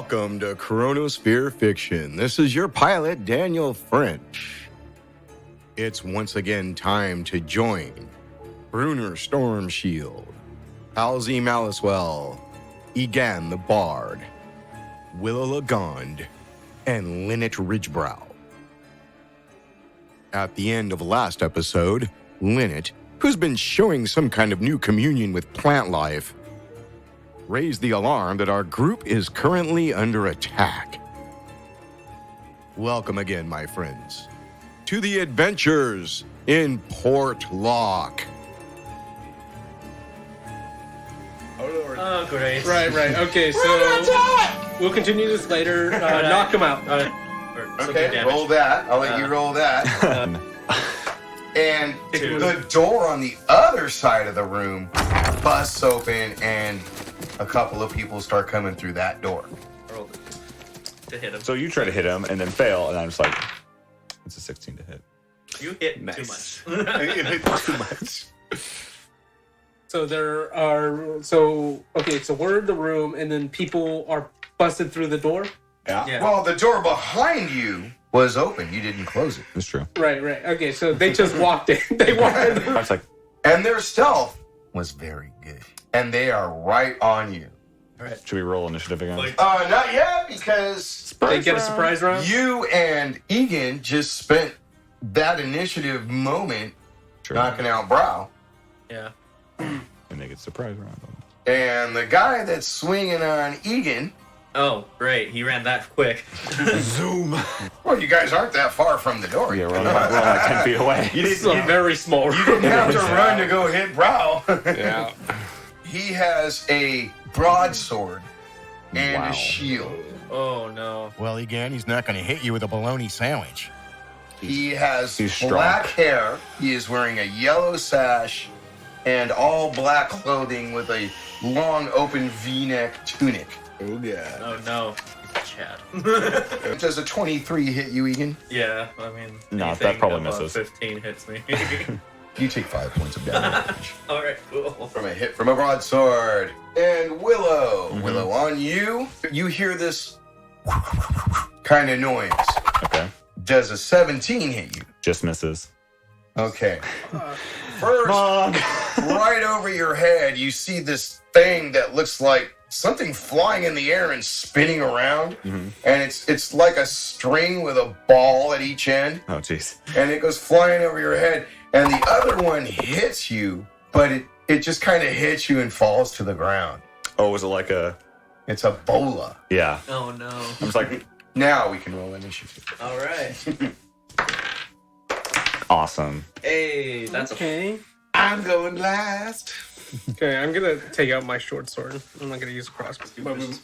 Welcome to Chronosphere Fiction. This is your pilot, Daniel French. It's once again time to join Bruner Stormshield, Halsey Malicewell, Egan the Bard, Willow LaGond, and Linnett Ridgebrow. At the end of last episode, Linnett, who's been showing some kind of new communion with plant life, raised the alarm that our group is currently under attack. Welcome again, my friends, to the adventures in Port Locke. Oh, Lord. Oh, great. Right. Okay, so we'll continue this later. Knock him out. Okay, roll that. I'll let you roll that. And the door on the other side of the room busts open, and a couple of people start coming through that door. Roll to hit him. So you try to hit him and then fail, and I'm just like, it's a 16 to hit. You hit too Nice. much. Too much. So we're in the room, and then people are busted through the door. Yeah. Well, the door behind you was open. You didn't close it. It's true. Right. Okay, so they just walked in. They walked in. I was like, And their stealth was very good. And they are right on you. should we roll initiative again? Like- Not yet, because They get a surprise round. you and Egan just spent that initiative moment True. knocking out Brow. Yeah. And they get surprise round. And the guy that's swinging on Egan, Oh, great. He ran that quick. Zoom. well, you guys aren't that far from the door. Yeah, we're only like 10 feet away. This is a very small You room. didn't have to run to go hit Brow. Yeah. He has a broadsword and Wow. a shield. Oh, no. Well, Egan, he's not going to hit you with a bologna sandwich. He has He's strong. black hair. He is wearing a yellow sash and all black clothing with a long open V-neck tunic. Oh yeah. Oh, no. Chad. Does a 23 hit you, Egan? Yeah, I mean... No, that anything probably above misses. 15 hits me. You take 5 points of damage Alright, cool. from a hit from a broadsword. And Willow. Mhm. Willow, on you. You hear this kind of noise. Okay. Does a 17 hit you? Just misses. Okay. First, right over your head, you see this thing that looks like something flying in the air and spinning around. Mhm. And it's like a string with a ball at each end. Oh, jeez. And it goes flying over your head. And the other one hits you, but it just kind of hits you and falls to the ground. Oh, was it like a... It's a bola. Yeah. Oh, no. I was like, Now we can roll initiative. Alright. awesome. Hey, that's Okay. I'm going last. Okay, I'm gonna take out my short sword. I'm not gonna use a crossbow.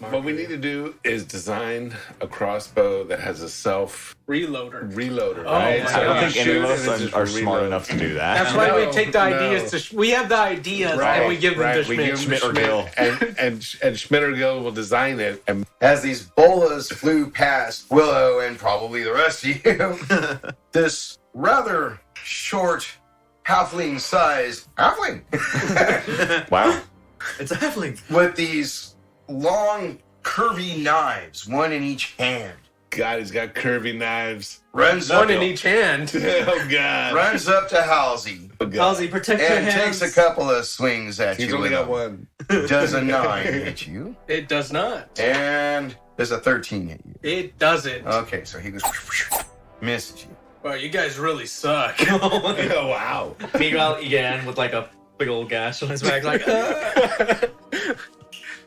What we need to do is design a crossbow that has a self Reloader. reloader, Oh, right? my I don't gosh. think any of shoot us and it just are smart reloads. enough to do that. That's why we No, take the no. ideas to. We have the ideas and we give them to We give Schmidt. them Schmidt to or Gill. and Schmidt or Gill will design it. And As these bolas flew past Willow and probably the rest of you, this rather short, halfling-sized halfling Wow. It's a halfling. with these long, curvy knives, one in each hand, God, he's got curvy knives. runs up, One in each hand. Oh God! runs up to Halsey Oh, God. Halsey, protect your and hands. takes a couple of swings at He's you. only got Willow. one. Does a 9 hit you? It does not. And does a 13 hit you? It doesn't. Okay, so he goes, misses you. Wow, you guys really suck. Oh wow! Meanwhile, Egan with like a big old gash on his back, like,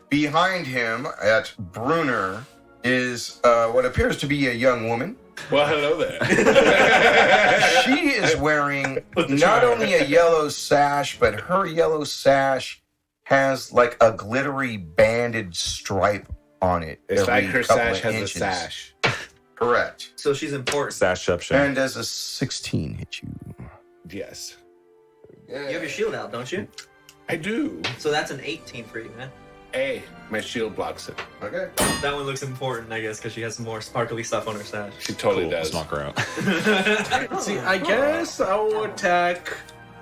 Behind him at Bruner is what appears to be a young woman. Well, hello there. She is wearing not only a yellow sash, but her yellow sash has like a glittery banded stripe on it. It's every like her couple sash of has inches. a sash. Correct. so she's important. Sashception. And does a 16 hit you? Yes, You have your shield out, don't you? I do. So that's an 18 for you, man. Hey, my shield blocks it. Okay. That one looks important, I guess, because she has some more sparkly stuff on her sash. She totally Cool. does. Let's knock her out. See, I guess I will attack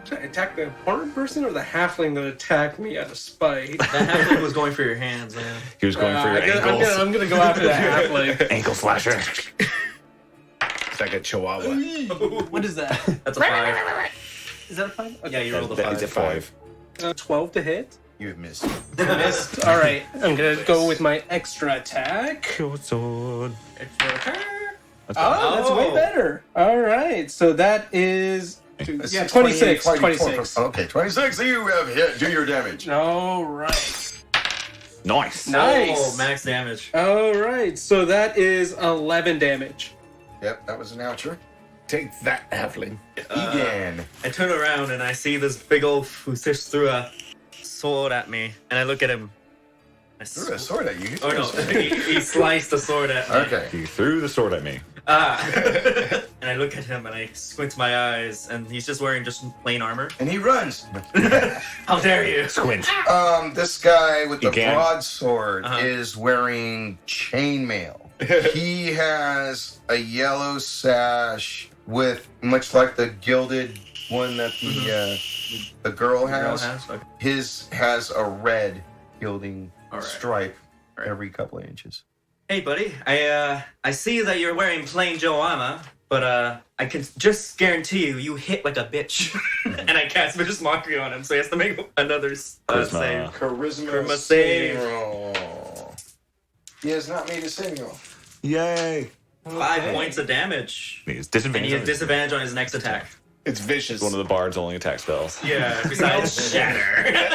Should I attack the important person or the halfling that attacked me out of spite? That halfling was going for your hands, man. He was going for your ankles. I'm gonna go after the halfling. Ankle slasher. It's like a chihuahua. What is that? That's a 5. Is that a 5? Yeah, you rolled a That 5. is a 5. 12 to hit. You have missed. Missed. All right, I'm gonna go with my extra attack. Short sword. That's way better. All right, so that is 26. 26. Okay, 26. You have hit. Do your damage. All right. Nice. Nice. Oh, max damage. All right, so that is 11 damage. Yep, that was an oucher. Take that, halfling. Egan. I turn around and I see this big old who threw a sword at me, and I look at him. Threw a sword at you. Oh no, he sliced the sword at me. Okay. He threw the sword at me. And I look at him and I squint my eyes, and he's just wearing just plain armor. And he runs. How dare you? Squint. This guy with the Egan. broadsword is wearing chainmail. He has a yellow sash with, much like the gilded one that the girl has. Okay. His has a red gilding All right. stripe every couple of inches. Hey, buddy. I see that you're wearing plain Joe armor, but I can just guarantee you hit like a bitch. And I cast Vicious Mockery on him, so he has to make another save. Charisma Charisma saving save. roll. He has not made a saving roll. Yay. 5 points of damage. He's And disadvantage. he has disadvantage on his next attack. It's vicious. One of the bard's only attack spells. Yeah, besides Shatter.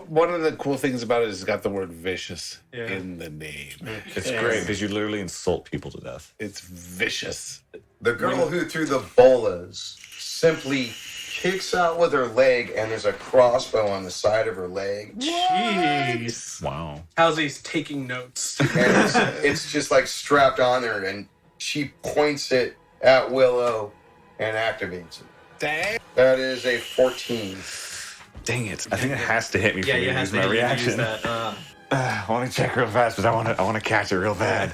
One of the cool things about it is it's got the word vicious Yeah. in the name. It's great because you literally insult people to death. It's vicious. The girl who threw the bolas simply kicks out with her leg, and there's a crossbow on the side of her leg. Jeez. Wow. Halsey's taking notes. And it's just like strapped on her, and she points it at Willow and activates it. Dang. That is a 14. Dang it. I think it has to hit me for Yeah, me you to have use to my use reaction. that. I want to check real fast, but I want to catch it real bad.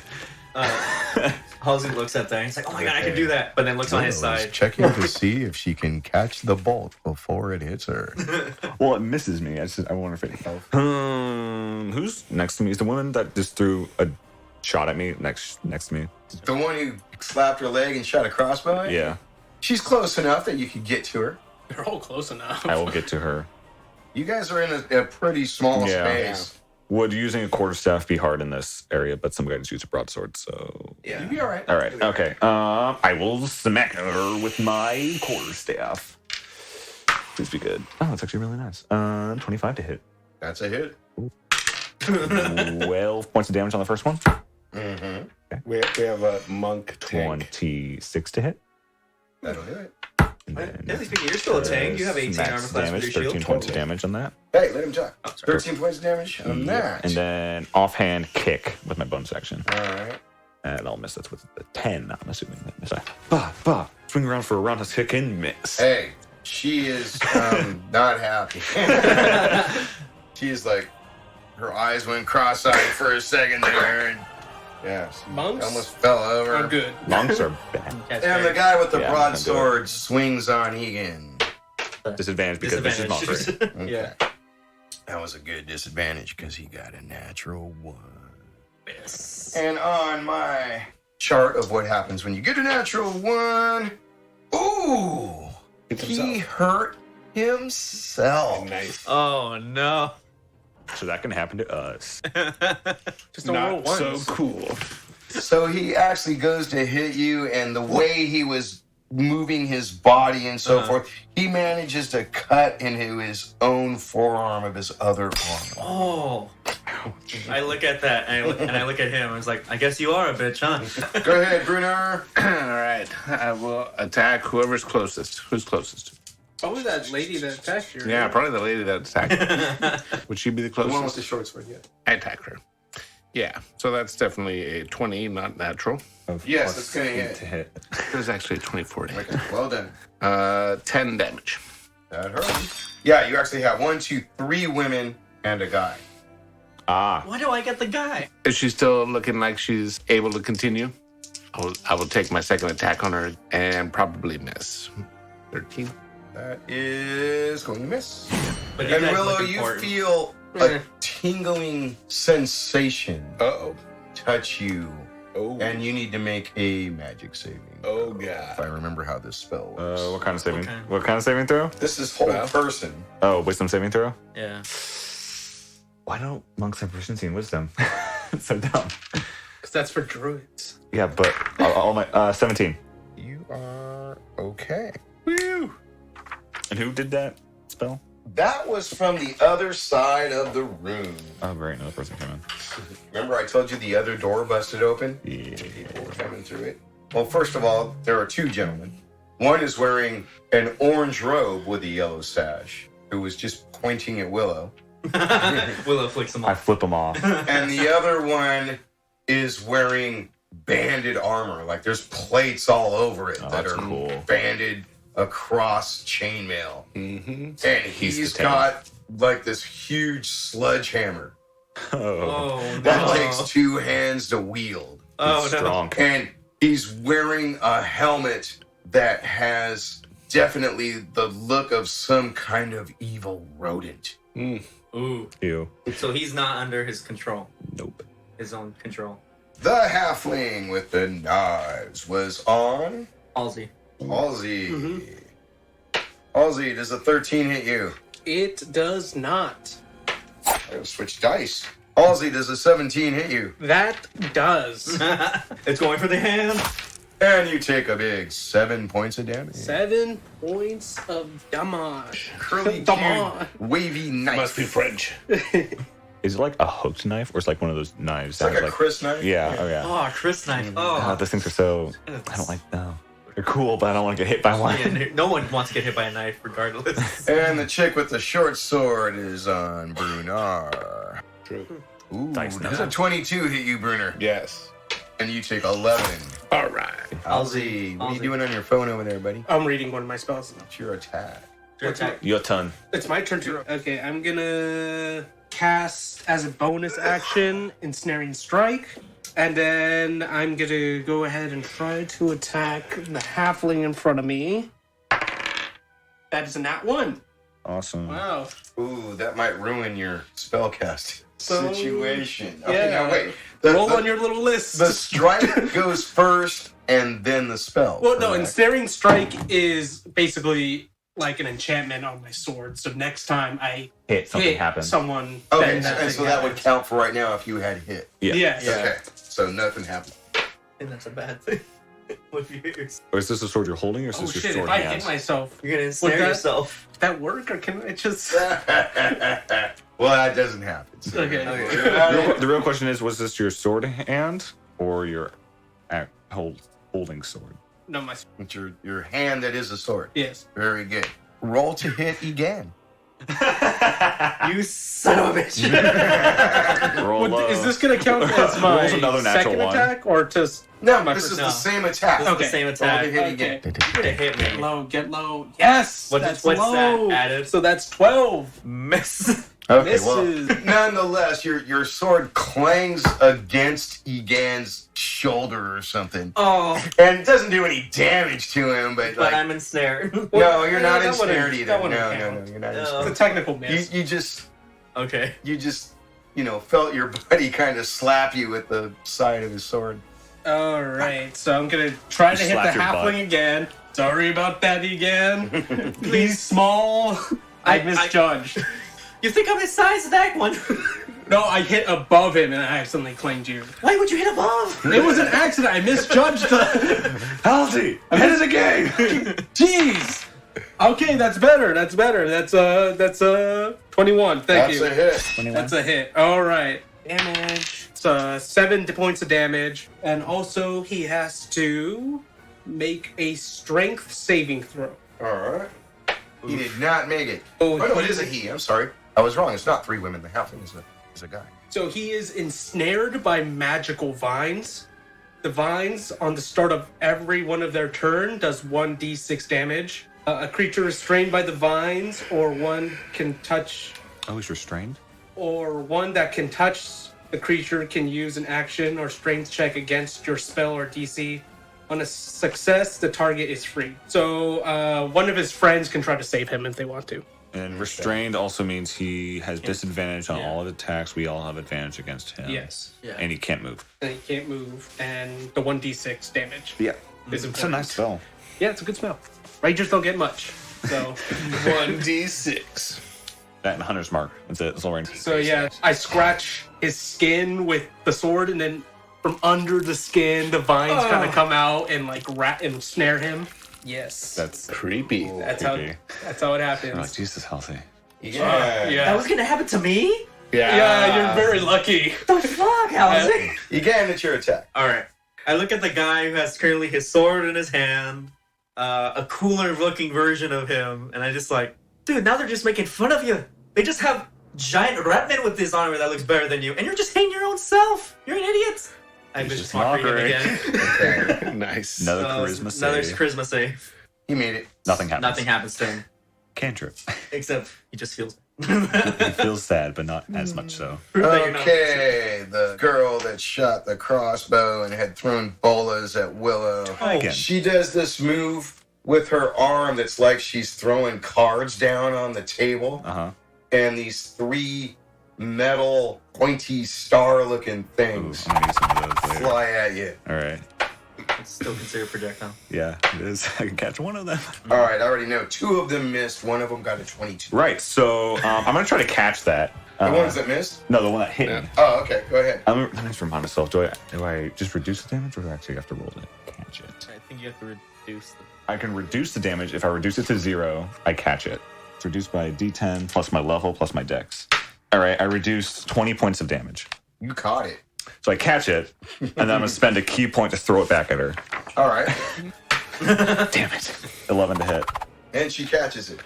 Halsey looks at that and he's like, oh my god, I can do that. But then looks on his Willow's side. checking to see if she can catch the bolt before it hits her. Well, it misses me. I wonder if it. Who's next to me? Is the woman that just threw a shot at me next to me? The one who slapped her leg and shot a crossbow at you? Yeah, She's close enough that you could get to her. They're all close enough. I will get to her. You guys are in a pretty small Yeah. space. Would using a quarterstaff be hard in this area? But some guys use a broadsword, so Yeah. You'd be all right. all right. Okay. I will smack her with my quarterstaff. Please be good. Oh, that's actually really nice. 25 to hit. That's a hit. 12 points of damage on the first one. Mm-hmm. We have a monk tank. 26 to hit. That'll do it. And then Generally speaking, you're still a tank. You have 18 max armor class damage, with your 13 shield. points of damage on that. Hey, let him talk. Oh, sorry. 13 points of damage on that. And then offhand kick with my bonus action. All right. And I'll miss. That's with the 10, I'm assuming. That miss. Bah. Swing around for a round of kick and miss. Hey, she is not happy. She is like, her eyes went cross-eyed for a second there, and yeah, she Monks? almost fell over. I'm good. Monks are bad. That's And the great. guy with the Yeah, broadsword swings on Egan. Disadvantage because this is monster. Okay. Yeah. That was a good disadvantage because he got a natural 1. Yes. And on my chart of what happens when you get a natural 1, ooh, Hits he himself. hurt himself. Nice. Oh no. So that can happen to us. Just don't roll Not once. so cool. So he actually goes to hit you, and the way he was moving his body and so forth, he manages to cut into his own forearm of his other arm. Oh. I look at that and I look at him. I was like, I guess you are a bitch, huh? Go ahead, Bruner. All right. I will attack whoever's closest. Who's closest? Probably that lady that attacked you. Yeah, probably the lady that attacked. Would she be the The one with closest? the short sword, yeah. I attack her. Yeah, so that's definitely a 20, not natural. Yes, it's going to hit. To hit. It was actually a 24. Okay, well done. 10 damage. That hurt. Yeah, you actually have 1, 2, 3 women and a guy. Ah. Why do I get the guy? Is she still looking like she's able to continue? I will take my second attack on her and probably miss. 13. That is going to miss. But And Willow, you feel a tingling sensation touch you. Oh. And you need to make a magic saving. Oh, If God. I remember how this spell works. What kind of saving? Okay. What kind of saving throw? This is whole person. Oh, wisdom saving throw. Yeah. Why don't monks have proficiency in wisdom? It's so dumb. Because that's for druids. Yeah, but all my 17. You are okay. Woo! And who did that spell? That was from the other side of the room. Oh, great. Another person came in. Remember I told you the other door busted open? Yeah. People were coming through it. Well, first of all, there are two gentlemen. One is wearing an orange robe with a yellow sash, who was just pointing at Willow. Willow flicks him I off. flip them off. And the other one is wearing banded armor. Like there's plates all over it Oh, that that's are cool. banded across chainmail. Mm-hmm. And He's he's the tank. got like this huge sledgehammer Oh, Oh, that no. takes two hands to wield. Oh, no. strong. And he's wearing a helmet that has definitely the look of some kind of evil rodent. Ooh. Ew. So he's not under his control. Nope. His own control. The halfling with the knives was on Halsey. Halsey. Halsey, does a 13 hit you? It does not. I'll switch dice. Halsey, does a 17 hit you? That does. It's going for the hand. And you take a big 7 points of damage. 7 points of damage. Curly, Damage. cute, wavy knife. Must be French. Is it like a hooked knife or it's like one of those knives? It's like that a has, Chris knife. Yeah, oh yeah. Oh, Chris knife. Oh, Oh. those things are so. I don't like them. They're cool, but I don't want to get hit by one. Yeah, no one wants to get hit by a knife, regardless. And the chick with the short sword is on Bruner. True. Ooh, Dice does now. a 22 hit you, Bruner? Yes. And you take 11. All right. Halsey, what are you Halsey. doing on your phone over there, buddy? I'm reading one of my spells. It's your attack. Your attack. Your turn. It's my turn to. Okay, I'm gonna cast as a bonus action Ensnaring Strike. And then I'm gonna go ahead and try to attack the halfling in front of me. That is a nat 1. Awesome. Wow. Ooh, that might ruin your spellcasting So- situation. yeah. Okay, now wait. Roll on your little list. The strike goes first and then the spell. Well, no, correct? Ensnaring Strike is basically like an enchantment on my sword. So next time I Hit something hit happens. someone, Okay, then so, that and thing so that would happens. count for right now if you had hit. Yeah. Yes. Okay, so nothing happened. And that's a bad thing. What if you hit yourself? Or is this a sword you're holding, or is Oh this your shit! sword If I in hit hands? myself, You're gonna ensnare that- yourself. would that work, or can I just? Well, that doesn't happen. So- Okay. The real question is, was this your sword hand or your holding sword? No, my It's your hand that is a sword. yes. Very good. Roll to hit again. You son of a bitch. Roll Well, is this gonna count as my Rolls another natural second one. attack, or just No, my this first? is no. the same attack. This is Okay. the same Roll attack. to hit again. You're gonna hit Get me. low, get low. Yes, What's that's that low. added? So that's 12. Miss. Okay, well, Misses. nonetheless, your sword clangs against Egan's shoulder or something. Oh, And it doesn't do any damage to him, but but like, I'm ensnared. no, you're not that wouldn't- ensnared either. that No, wouldn't no, count. no, you're not No. It's a ensnared. technical miss. You just, Okay. felt your buddy kind of slap you with the side of his sword. All right, so I'm gonna try to hit the slapped your halfling butt. again. Sorry about that, Egan. Please, small. I misjudged. You think I'm his size? That one. No, I hit above him and I accidentally claimed you. Why would you hit above? It was an accident. I misjudged the. Halsey, ahead of the game. Jeez. Okay, that's better. That's better. That's 21. Thank That's you. a hit. That's a hit. All right. Damage. It's 7 points of damage, and also he has to make a strength saving throw. All right. He did not make it. Oh, Oh, no, it is a he. I'm sorry. I was wrong. It's not 3 women. The halfling is a guy. So he is ensnared by magical vines. The vines, on the start of every one of their turn, does 1d6 damage. A creature restrained by the vines, or one Oh, he's restrained? or one that can touch the creature can use an action or strength check against your spell or DC. On a success, the target is free. So one of his friends can try to save him if they want to. And restrained also means he has disadvantage on Yeah. all attacks. We all have advantage against him. Yes. Yeah. And he can't move. And he can't move. And the 1d6 damage Yeah. is It's a important. nice spell. Yeah, it's a good spell. Rangers don't get much. So 1d6. That and Hunter's Mark. That's it. That's all right. so yeah, I scratch his skin with the sword, and then from under the skin, the vines kind of come out and like rat and snare him. Yes. That's Creepy. That's creepy. how it Oh, happens. Jesus, Halsey. Yeah. Yeah. That was gonna happen to me? Yeah, you're very lucky. The fuck, Halsey? Again, it's your attack. All right. I look at the guy who has currently his sword in his hand, a cooler looking version of him, and I just like, dude, now they're just making fun of you. They just have giant rat men with this armor that looks better than you, and you're just hating your own self. You're an idiot. I It's vicious just mockery him mockery. again. Okay. Nice. Another So, charisma save. Another charisma save. You made it. Nothing happens. Nothing happens to him, Cantrip. except he just feels. He feels sad, but not as much so. Okay, the girl that shot the crossbow and had thrown bolas at Willow. Again. She does this move with her arm that's like she's throwing cards down on the table, Uh-huh. and these 3 metal, pointy, star-looking Ooh, things I'm gonna use some of those later. fly at you. All right. It's still considered projectile. Yeah, it is. I can catch one of them. All right, I already know 2 of them missed. 1 of them got a 22. Right, so I'm going to try to catch that. The ones that missed? No, the one that hit Yeah. me. Oh, okay. Go ahead. Let me just remind myself, do I just reduce the damage, or do I actually have to roll to catch it? I think you have to reduce the. I can reduce the damage. If I reduce it to 0, I catch it. It's reduced by D10 plus my level plus my dex. All right, I reduced 20 points of damage. You caught it. So I catch it, and then I'm going to spend a key point to throw it back at her. All right. Damn it. 11 to hit. And she catches it.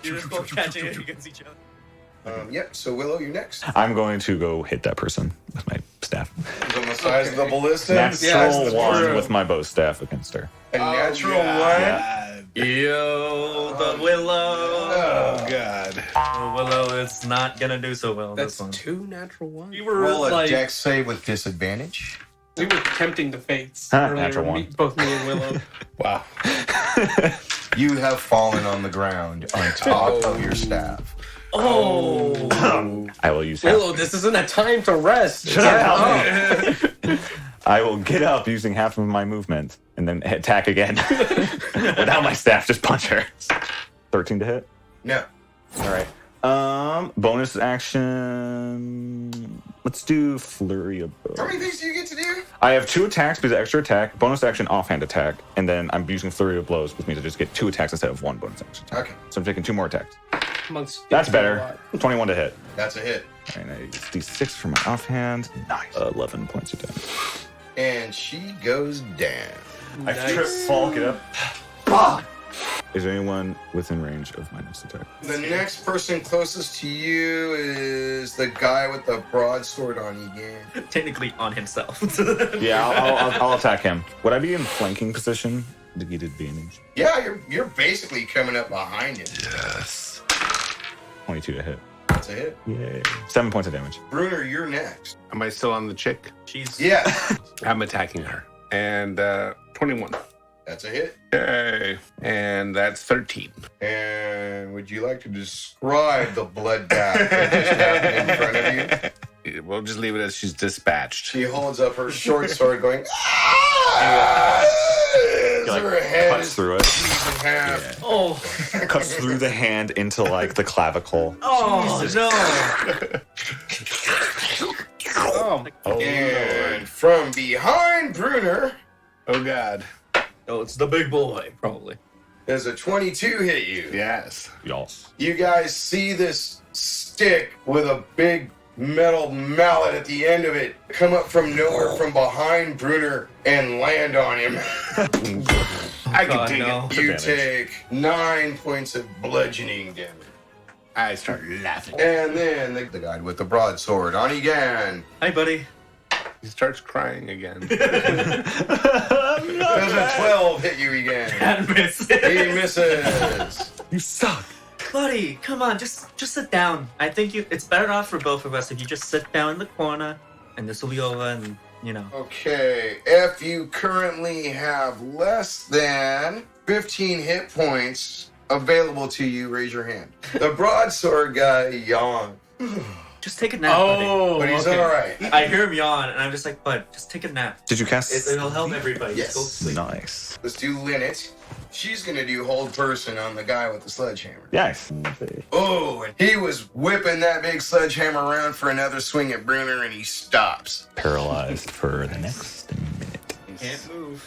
You're just both catching it against each other. Yep, so Willow, you're next. I'm going to go hit that person with my staff. He's on the size of the ballista. Natural 1 with my bow staff against her. A natural one. Yeah. Yo, the Willow. Oh, God. The Willow is not gonna do so well. That's this one. 2 natural ones. We were Roll a like, dex save with disadvantage. we were tempting the fates Huh, earlier. natural one. Both me and Willow. Wow. You have fallen on the ground on top of your staff. Oh, I will use half. Willow, this isn't a time to rest. Shut up. I will get up using half of my movement and then attack again. Without my staff, just punch her. 13 to hit. No. All right. Bonus action. Let's do flurry of How blows. many things do you get to do? I have 2 attacks because of extra attack, bonus action, offhand attack, and then I'm using flurry of blows, which means I just get 2 attacks instead of 1 bonus action attack. Okay, So I'm taking 2 more attacks. Amongst That's a better. lot. 21 to hit. that's a hit. All right, I use D6 for my offhand. Nice. 11 points of damage. And she goes down. I trip, fall, get up. Fuck! Is there anyone within range of my next attack? The next person closest to you is the guy with the broadsword on you again. Technically on himself. Yeah, I'll attack him. Would I be in flanking position to get advantage? Yeah, you're basically coming up behind him. Yes. 22 to hit. That's a hit. Yay. 7 points of damage. Bruner, you're next. Am I still on the chick? She's Yeah, I'm attacking her. And 21. that's a hit. Yay. And that's 13. And would you like to describe the bloodbath that just happened in front of you? We'll just leave it as she's dispatched. She holds up her short sword going, "Ah!" Like, Her head cuts is through it. in half. oh Cuts through the hand into like the clavicle. no. Oh, And from behind Bruner, Oh, God. Oh, it's the big boy, probably. does a 22 hit you? Yes. Yalls. You guys see this stick with a big metal mallet at the end of it come up from nowhere from behind Bruner and land on him. I can God, take no. it. You Advantage. take 9 points of bludgeoning damage. I start laughing. And then the guy with the broadsword on again. Hi, buddy. He starts crying again. Does a 12 hit you again? Can't miss He it. misses. You suck. Buddy, come on, just sit down. I think it's better off for both of us if you just sit down in the corner, and this will be over, and Okay, if you currently have less than 15 hit points available to you, raise your hand. The broadsword guy yawned. Just take a nap, Oh, But he's okay. alright. buddy. I hear him yawn, and I'm just like, bud, just take a nap. Did you cast? It'll help everybody. Yes. Just go to sleep. Nice. Let's do Linnett. She's gonna do hold person on the guy with the sledgehammer. Yes. Oh, and he was whipping that big sledgehammer around for another swing at Bruner, and he stops. Paralyzed for the next minute. Can't move.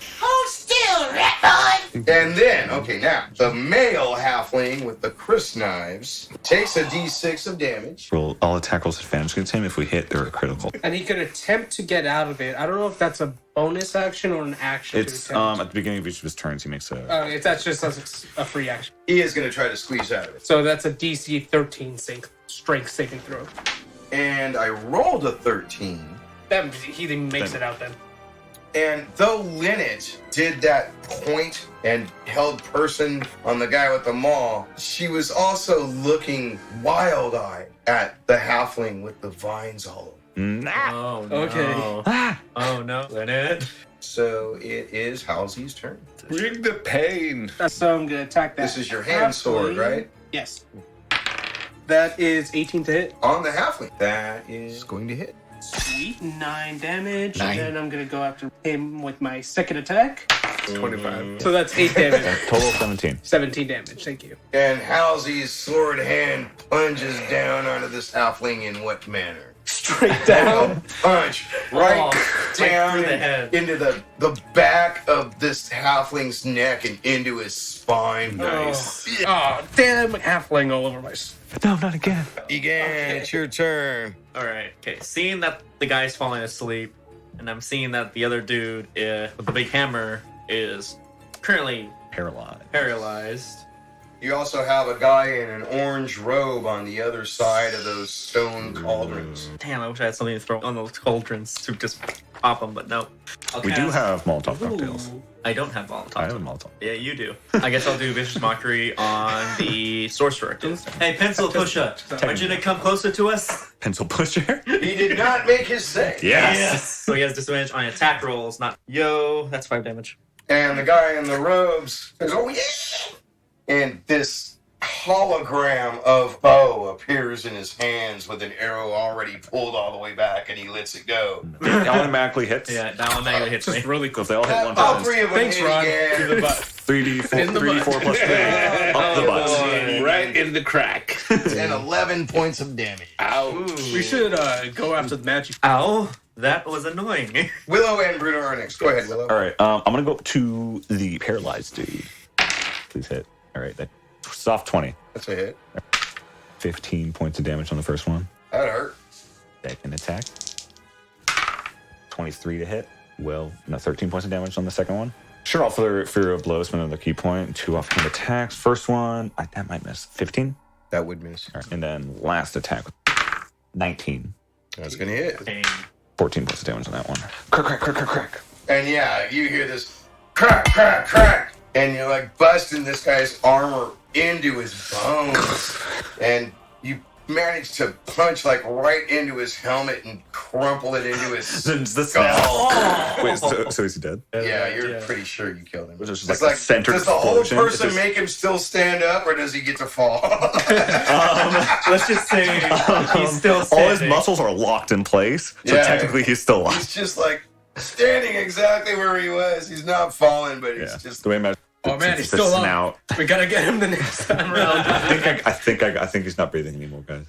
And then, okay, now, the male halfling with the crisp knives takes a d6 of damage. Roll all attack rolls advantage against him. If we hit, they're critical. And he could attempt to get out of it. I don't know if that's a bonus action or an action. It's to attempt. at the beginning of each of his turns, he makes a. That's just a free action. He is going to try to squeeze out of it. So that's a DC 13 strength saving throw. And I rolled a 13. He makes it out then. And though Linnett did that point and held person on the guy with the maul, she was also looking wild-eyed at the halfling with the vines all over. Nah. Oh, no. Okay. Ah. Oh, no. Linnett. So it is Halsey's turn. Bring the pain. So I'm going to attack that. This is your hand sword, right? Yes. That is 18 to hit. On the halfling. That is going to hit. Sweet. 9 damage. 9. And then I'm going to go after him with my second attack. 25. So that's 8 damage. Total 17. 17 damage. Thank you. And Halsey's sword hand plunges down onto this halfling in what manner? Straight down. Punch right Oh, down right through the head. into the back of this halfling's neck and into his spine. Nice. Oh, damn halfling all over my... No, not again. Egan, it's your turn. All right. Okay. Seeing that the guy's falling asleep, and I'm seeing that the other dude with the big hammer is currently paralyzed. You also have a guy in an orange robe on the other side of those stone cauldrons. Damn, I wish I had something to throw on those cauldrons to just pop them, but no. We do have Molotov cocktails. I don't have Molotov. I have a Molotov. Yeah, you do. I guess I'll do Vicious Mockery on the sorcerer. Hey, Pencil Pusher, want you to come closer to us? Pencil pusher. He did not make his save. Yes. So he has disadvantage on attack rolls, not... Yo, that's 5 damage. And the guy in the robes says, "Oh yeah!" And this hologram of Bo appears in his hands with an arrow already pulled all the way back, and he lets it go. It automatically hits. Yeah, that one manually hits me. Just really cool. If they all hit one All time, three of them Thanks, hit Ron. again. To the butt. 3d4 plus 3. Up the butt. Right in the crack. And 11 points of damage. Ouch. We should go after the magic. Ow, that was annoying. Willow and Bruner are next. Go ahead, Willow. All right, I'm going to go up to the paralyzed dude. Please hit. All right, that soft 20. That's a hit. 15 points of damage on the first one. That hurt. Second attack. 23 to hit. Well, no, 13 points of damage on the second one. Sure, off for a blow, spend another key point. 2 offhand attacks. First one, that might miss. 15. That would miss. All right, and then last attack, 19. That's going to hit. Dang. 14 points of damage on that one. Crack, crack, crack, crack, crack. And yeah, you hear this crack, crack, crack. And you're like busting this guy's armor into his bones. And you manage to punch like right into his helmet and crumple it into his The skull. Wait, so is he dead? Yeah, you're pretty sure you killed him. Was it just It's like a centered does the whole explosion? person It's just- make him still stand up, or does he get to fall? Let's just say he's still All standing. his muscles are locked in place, so Yeah. technically he's still alive. He's just like standing exactly where he was. He's not falling, but he's Yeah. just. The way I Oh man, he's the still snout. up. We gotta get him the next time around. I think he's not breathing anymore, guys.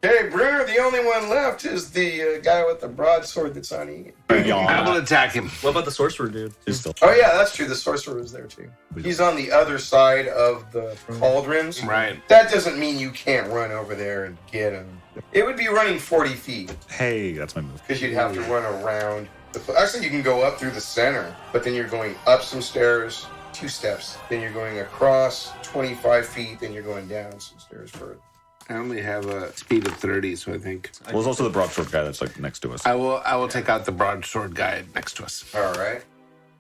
Okay, Bruner, the only one left is the guy with the broadsword that's on Egan. I will attack him. What about the sorcerer dude? He's still. Oh yeah, that's true. The sorcerer is there too. He's on the other side of the cauldrons. Right. That doesn't mean you can't run over there and get him. It would be running 40 feet Hey, that's my move. because you'd have to run around. Actually, you can go up through the center, but then you're going up some stairs, 2 steps. Then you're going across 25 feet. Then you're going down some stairs further. I only have a speed of 30, so I think Well, there's also the broadsword guy that's like next to us. I will take out the broadsword guy next to us. All right,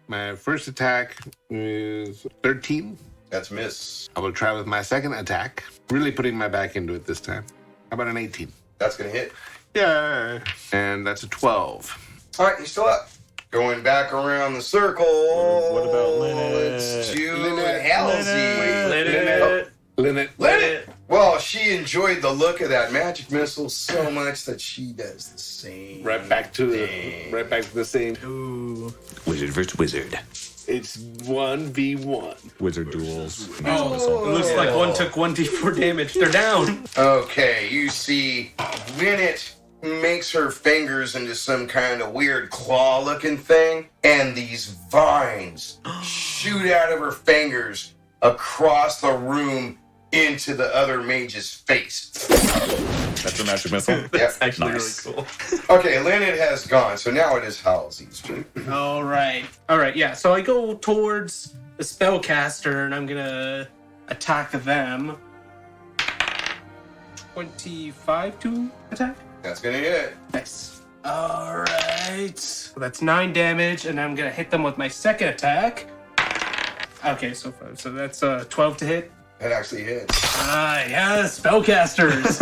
My first attack is 13. that's miss. I will try with my second attack, really putting my back into it this time. How about an 18? That's gonna hit. Yeah. And that's a 12. All right, he's still up. Going back around the circle. What about Linnett? Let's do Linnett. Halsey. Linnett. Well, she enjoyed the look of that magic missile so much that she does the same. Right back to the same. Ooh. Wizard versus wizard. It's 1v1. Wizard duels. Oh, it looks like one took 1d4 damage. They're down. Okay, you see Linnett makes her fingers into some kind of weird claw-looking thing, and these vines shoot out of her fingers across the room into the other mage's face. That's a magic missile. That's actually Nice. really cool. Okay, Linnett has gone, so now it is Halsey's turn. All right, yeah. So I go towards the spellcaster, and I'm gonna attack them. 25 to attack. That's gonna hit. Nice. All right. So that's 9 damage, and I'm gonna hit them with my second attack. Okay, so 5. So that's 12 to hit. That actually hits. Yeah, spellcasters.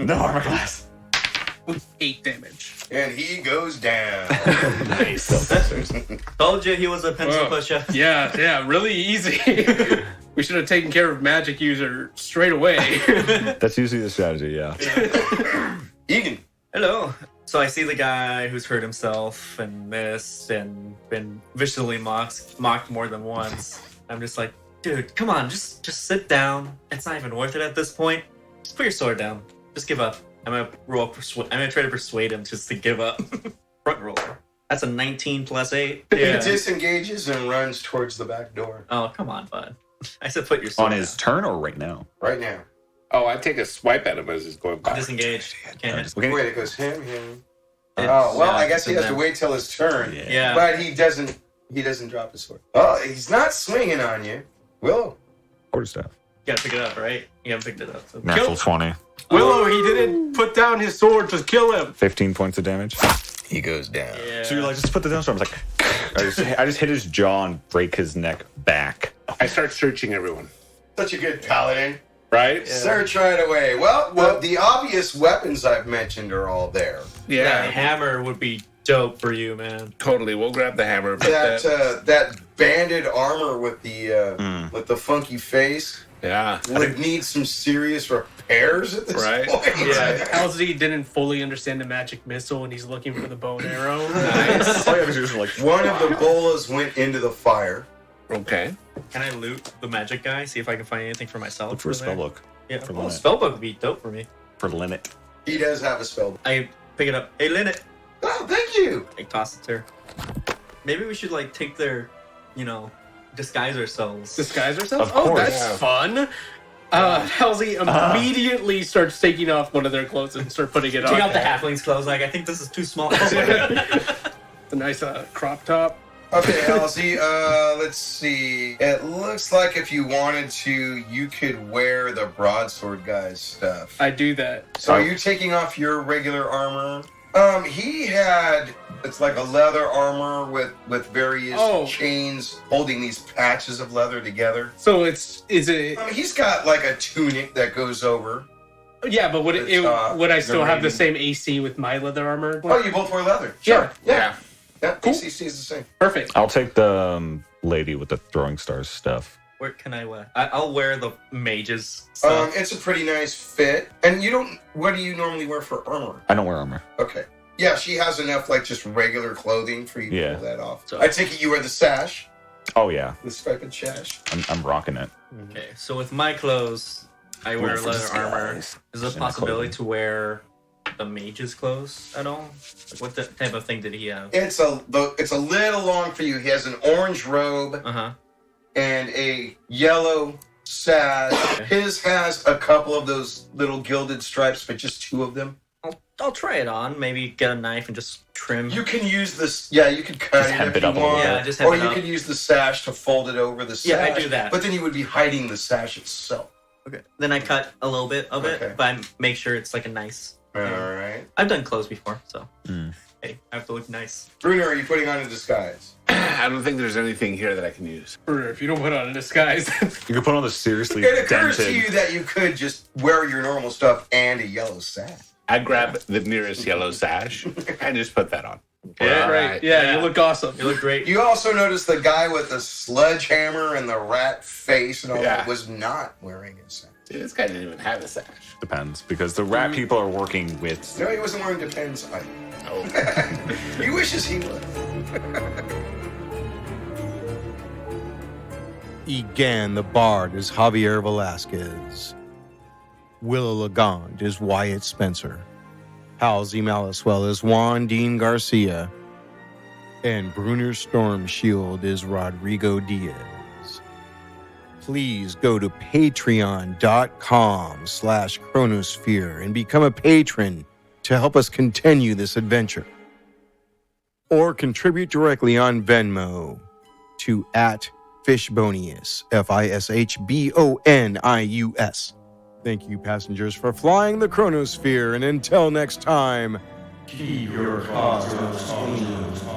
No armor class. 8 damage. And he goes down. Nice. Told you he was a pencil Whoa. pusher. Yeah, really easy. We should have taken care of magic user straight away. That's usually the strategy, yeah. Egan. Hello. So I see the guy who's hurt himself and missed and been viciously mocked more than once. I'm just like, dude, come on, just sit down. It's not even worth it at this point. Just put your sword down. Just give up. I'm gonna try to persuade him just to give up. Front roll. That's a 19 plus 8. He disengages and runs towards the back door. Oh, come on, bud. I said put your sword On his turn or right now? Right now. Oh, I take a swipe at him as he's going by. down. Disengaged. Can't hit. Okay. Wait, it goes him. Yeah. Oh, well, Yeah, I guess he and has to then- wait till his turn. Yeah. But he doesn't drop his sword. Oh, he's not swinging on you. Willow. Quarterstaff. You gotta pick it up, right? You haven't picked it up. So Natural 20. Willow, he didn't put down his sword to kill him. 15 points of damage. He goes down. Yeah. So you're like, just put the down. So I was like, I just hit his jaw and break his neck back. I start searching everyone. Such a good paladin. Right? Search right away. Well, the obvious weapons I've mentioned are all there. That hammer would be dope for you, man. Totally. We'll grab the hammer. But That banded armor with the funky face yeah. would need some serious repairs at this Right. point. Yeah. Halsey didn't fully understand the magic missile, and he's looking for the bow and arrow. Oh, yeah, because you're just like, One of the bolas went into the fire. Okay. Can I loot the magic guy? See if I can find anything for myself. look for a over there? spellbook Yeah. for Oh, Linnett. spellbook would be dope for me. for Linnett. He does have a spell. I pick it up. Hey, Linnett. Oh, thank you. I toss it to her. Maybe we should like take their, disguise ourselves. Disguise ourselves? Of Oh, course. that's Yeah. fun. Halsey immediately starts taking off one of their clothes and start putting it on. Take out the halfling's clothes. Like I think this is too small. The nice crop top. Okay, Halsey, let's see. It looks like if you wanted to, you could wear the broadsword guy's stuff. I do that. So are you taking off your regular armor? He had, it's like a leather armor with various chains holding these patches of leather together. So is it? He's got like a tunic that goes over. Yeah, but would I still have the same AC with my leather armor? Oh, you both wear leather. Yeah. Yeah. Cool. ACC is the same. Perfect. I'll take the lady with the throwing stars stuff. Where can I wear? I'll wear the mage's stuff. It's a pretty nice fit. And what do you normally wear for armor? I don't wear armor. Okay. Yeah, she has enough like just regular clothing for you to pull that off. So- I take it you wear the sash, Oh, yeah. the striped sash. I'm rocking it. Okay, so with my clothes, I wear Roll for leather armor. disguise. Is there a And possibility clothing. to wear the mage's clothes at all? Like, what type of thing did he have? It's a little long for you. He has an orange robe Uh-huh. and a yellow sash. His has a couple of those little gilded stripes, but just 2 of them. I'll try it on. Maybe get a knife and just trim. You can use this. Yeah, you could cut Just it hemp if it you up a want. little Yeah, just hemp or it you up. could use the sash to fold it over the sash. Yeah, I do that. But then you would be hiding the sash itself. Okay. Then I cut a little bit of Okay. it, but I make sure it's like a nice. All right. I've done clothes before, so Mm. hey, I have to look nice. Bruner, are you putting on a disguise? I don't think there's anything here that I can use. If you don't put on a disguise. You can put on the seriously It occurs to dented. you that you could just wear your normal stuff and a yellow sash. I grab the nearest yellow sash and just put that on. Yeah, Right. Yeah, you look awesome. You look great. You also notice the guy with the sledgehammer and the rat face and all Yeah. that was not wearing his sash. Dude, this guy didn't even have a sash. Depends, because the rat people are working with. No, he wasn't wearing Depends. Oh. He wishes he would. Egan the Bard is Javier Valesquez. Willow LaGond is Wyatt Spencer. Halsey Malicewell is Juan Dean Garcia. And Bruner Stormshield is Rodrigo Diaz. Please go to patreon.com/chronosphere and become a patron to help us continue this adventure. Or contribute directly on Venmo to @Fishbonius, FISHBONIUS. Thank you, passengers, for flying the Chronosphere, and until next time, keep your cosmos clean.